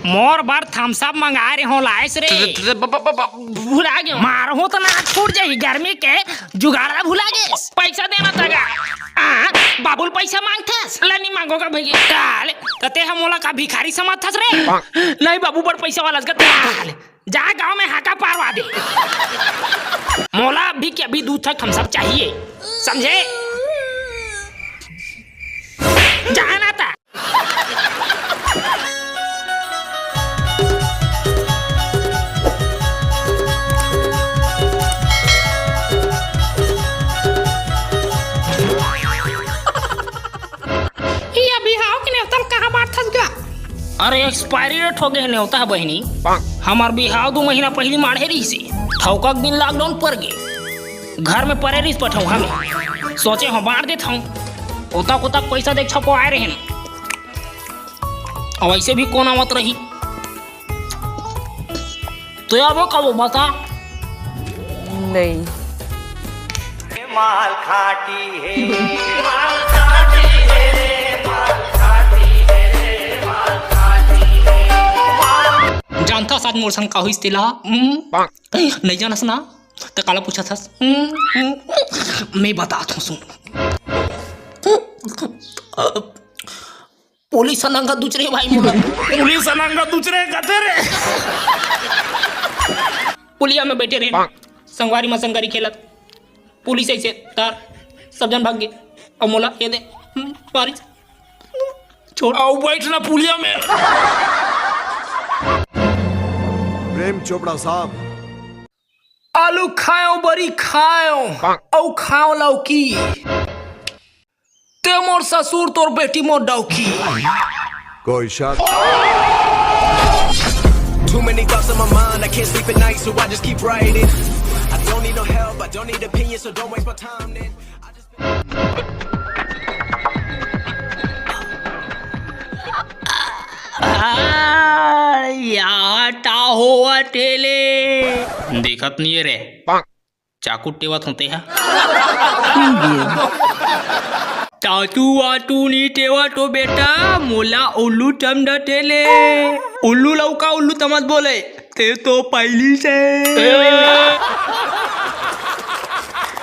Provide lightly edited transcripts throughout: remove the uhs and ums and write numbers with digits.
मोर बार Thums up मंगा रहे हो लाइस रे भुला गए मारो तो ना छूट जाई गर्मी के जुगाड़ा भुला गए पैसा देना तगा बाबुल पैसा मांगथस लनी मांगोगा भैया काल तते हम मोला का भिखारी समझथस रे नहीं बाबू बड़ पैसा वाला काल जा गांव में हाका पारवा दे मोला अभी के अभी दूध तक थम्स अप चाहिए समझे जाना था अरे एक्सपायरी डेट हो गए होता है बहनी हमार बिहाव 2 महीना पहले माढ़े रही से ठौकक दिन लॉकडाउन पड़ गए घर में परे रही पठाऊ हमें सोचे हम बांट देता हूँ ओता कोता पैसा देख छपो आए रहे अब ऐसे भी कोना मत रही तो अब कब बता नहीं माल खाटी है जानता साथ मोर संग का हुई तिला नहीं जानस ना तो काला पूछा था मैं बताता हूँ सुन पुलिस नंगा दूसरे भाई पुलिस नंगा दूसरे कते रे पुलिया में बैठे रहे संगवारी में संगारी खेलत पुलिस ऐसे तार सब जन भाग गए और मोला ये दे बारिश छोड़ आओ बैठना पुलिया में प्रेम चोपड़ा साहब आलू खाओ बरी खाओ औ खाओ लौकी ते मोर ससुर तोर बेटी मोर डौकी कोई शक Too many thoughts on my mind, I can't sleep at night, so I just keep writing. I don't need no help, I don't need opinions, so don't waste my time then. याटा हो अटेले देखत नहीं है रे चाकू टेवत होते हैं चाचू वाटू नी टेवा तो बेटा मोला उल्लू चम डटेले उल्लू लौका उल्लू तमत बोले ते तो पहली से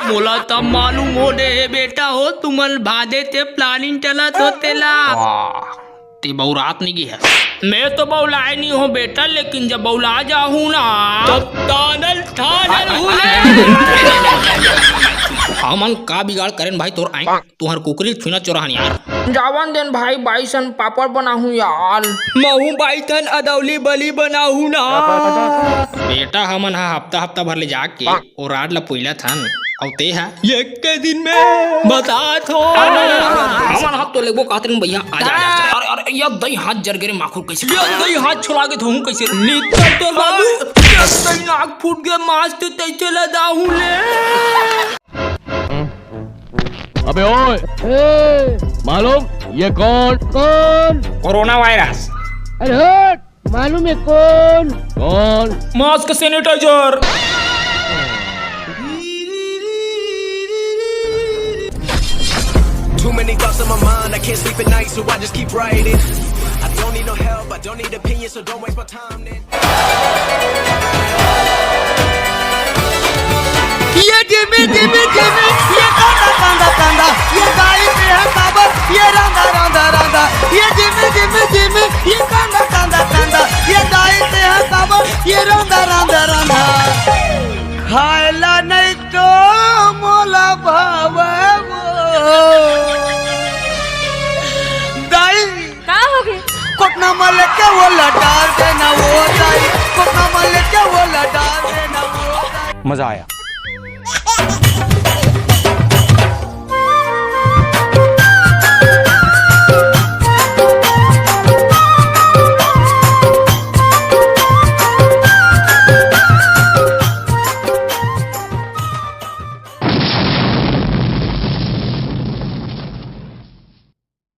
मोला तब मालूम हो दे बेटा हो तुमल भादे ते प्लानिंग चला तो तेला ते बहुरात नहीं गया मैं तो बौलाए नहीं हूँ बेटा लेकिन जब बौला जाऊँ ना तब टानल टानल हमन का बिगाड़ करें भाई तोर आई तुहर कुकरी छुना चोरहन यार जावन दिन भाई बाईसन पापड़ बनाहूँ यार महू बाईसन अदौली बली बनाहूँ ना बेटा हमन हफ्ता हफ्ता भर ले जाके और रात ला पुइला थन औते है एक के दिन में बता थो हमन हाथ तो लेबो कहते भैया आ जा अरे अरे ये दही हाथ जर गरे माखुर कैसे ये दही हाथ छोड़ा के धोऊं कैसे निकल तो बाबू दही नाक फूट गए मांस तो तैसे लदाहूं ले अबे ओए मालूम ये कौन कोरोना वायरस अरे हट मालूम है कौन mask sanitiser Too many thoughts on my mind, I can't sleep at night, so I just keep writing. I don't need no help, I don't need opinions, so don't waste my time then. ये Jimmy Jimmy Jimmy ये कांदा कांदा कांदा ये गाई पे है काबर ये रंगा रंगा रंगा ये जिमी जिमी जिमी ये कांदा कांदा कांदा ये गाई पे है काबर ये रंगा रंगा रंगा खाएला नहीं तो मोला भावे दाई का हो गए कोटना मल के वो लटार देना वो दाई कोटना मल के वो लटार देना वो मजा आया।